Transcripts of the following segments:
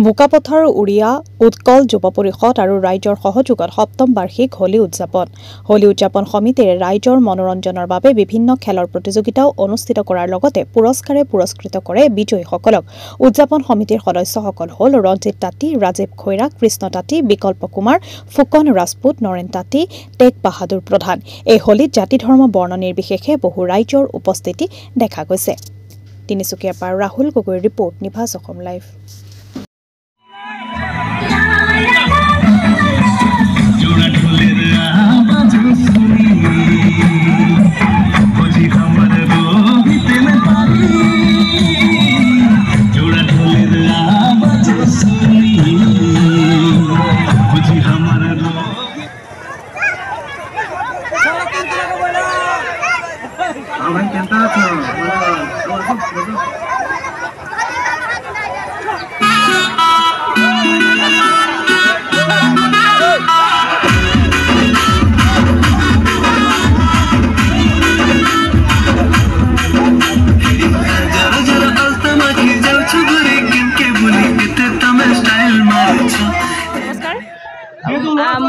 বোকাপথাৰ উৰিয়া উৎকল যুৱ পৰিষদ আৰু ৰাইজৰ সহযোগত সপ্তম বাৰ্ষিক হোলী উদযাপন সমিতিৰে ৰাইজৰ মনোৰঞ্জনৰ বাবে বিভিন্ন খেলৰ প্ৰতিযোগিতাও অনুষ্ঠিত কৰাৰ লগতে পুৰস্কাৰে পুৰস্কৃত কৰে বিজয়ীসকলক। উদযাপন সমিতিৰ সদস্যসকল হ'ল ৰঞ্জিত তাঁতী, ৰাজীৱ খৈৰা, কৃষ্ণ তাঁতী, বিকল্প কুমাৰ, ফুকন ৰাজপুত, নৰেন তাঁতী, টেক বাহাদুৰ প্ৰধান। এই হোলীত জাতি ধৰ্ম বৰ্ণ নিৰ্বিশেষে বহু ৰাইজৰ উপস্থিতি দেখা গৈছে। তিনিচুকীয়াৰ পৰা ৰাহুল গগৈৰ ৰিপৰ্ট, নিভাজ অসম লাইভ।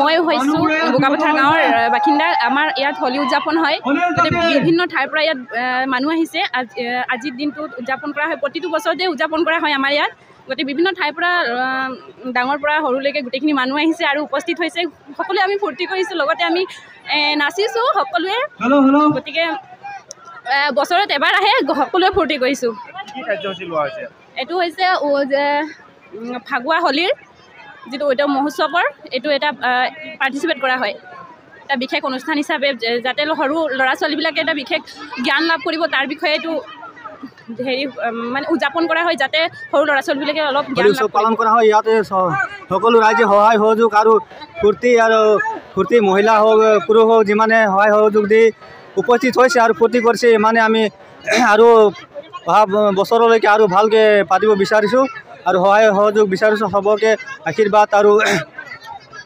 মই হৈছোঁ বোকাপথাৰ গাঁৱৰ বাসিন্দা। আমাৰ ইয়াত হোলী উদযাপন হয়। বিভিন্ন ঠাইৰ পৰা ইয়াত মানুহ আহিছে। আজিৰ দিনটোত উদযাপন কৰা হয়। প্ৰতিটো বছৰতে উদযাপন কৰা হয় আমাৰ ইয়াত। গতিকে বিভিন্ন ঠাইৰ পৰা ডাঙৰ পৰা সৰুলৈকে গোটেইখিনি মানুহ আহিছে আৰু উপস্থিত হৈছে। সকলোৱে আমি ফূৰ্তি কৰিছোঁ, লগতে আমি নাচিছোঁ সকলোৱে। গতিকে বছৰত এবাৰ আহে, সকলোৱে ফূৰ্তি কৰিছোঁ। এইটো হৈছে ফাগুৱা হোলীৰ যিটো এইটো মহোৎসৱৰ এইটো এটা পাৰ্টিচিপেট কৰা হয়। এটা বিশেষ অনুষ্ঠান হিচাপে যাতে সৰু ল'ৰা ছোৱালীবিলাকে এটা বিশেষ জ্ঞান লাভ কৰিব তাৰ বিষয়ে এইটো মানে উদযাপন কৰা হয়, যাতে সৰু ল'ৰা ছোৱালীবিলাকে অলপ জ্ঞান পালন কৰা হয়। ইয়াতে সকলো ৰাইজে সহায় সহযোগ আৰু ফূৰ্তি মহিলা হওক পুৰুষ হওক যিমানে সহায় সহযোগ দি উপস্থিত হৈছে আৰু ফূৰ্তি কৰিছে। মানে আমি আৰু অহা বছৰলৈকে আৰু ভালকৈ পাতিব বিচাৰিছোঁ আৰু সহায় সহযোগ বিচাৰিছোঁ। সবকে আশীৰ্বাদ আৰু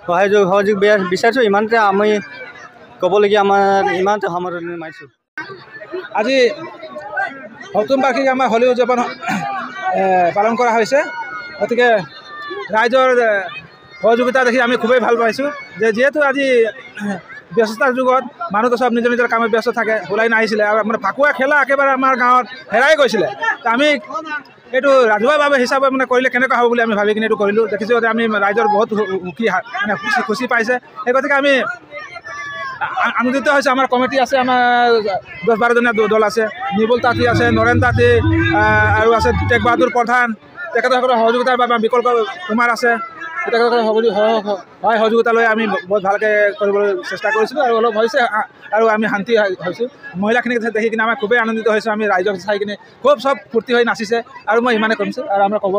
সহযোগ বিচাৰিছোঁ। ইমানতে আমি ক'বলগীয়া ইমানতে সামৰণি মাৰিছোঁ। আজি সপ্তম বাৰ্ষিক আমাৰ হোলী উদযাপন পালন কৰা হৈছে। গতিকে ৰাইজৰ সহযোগিতা দেখি আমি খুবেই ভাল পাইছোঁ যে যিহেতু আজি ব্যস্ততাৰ যুগত মানুহটো চব নিজৰ নিজৰ কামত ব্যস্ত থাকে, ওলাই নাহিছিলে আৰু মানে ফাকুৱা খেলা একেবাৰে আমাৰ গাঁৱত হেৰাই গৈছিলে। আমি এইটো ৰাজহুৱাভাৱে হিচাপে মানে কৰিলে কেনেকুৱা হ'ব বুলি আমি ভাবি কিনে এইটো কৰিলোঁ। দেখিছোঁ যে আমি ৰাইজৰ বহুত খুচি পাইছে। সেই গতিকে আমি আনন্দিত হৈছোঁ। আমাৰ কমিটি আছে, আমাৰ 10-12জনীয়া দল আছে। নিবুল তাঁতী আছে, নৰেন তাঁতী আৰু আছে টেক বাহাদুৰ প্ৰধান। তেখেতসকলৰ সহযোগিতাৰ বাবে বিকল্প কুমাৰ আছে। তেখেতসকলৰ সহায় সহযোগিতা লৈ আমি বহুত ভালকৈ কৰিবলৈ চেষ্টা কৰিছিলোঁ আৰু অলপ হৈছে আৰু আমি শান্তি হৈছোঁ। মহিলাখিনিক দেখি কিনে আমাৰ খুবেই আনন্দিত হৈছোঁ। আমি ৰাইজক চাই কিনে খুব চব ফূৰ্তি হৈ নাচিছে আৰু মই ইমানে কৰিছোঁ আৰু আমাৰ ক'ব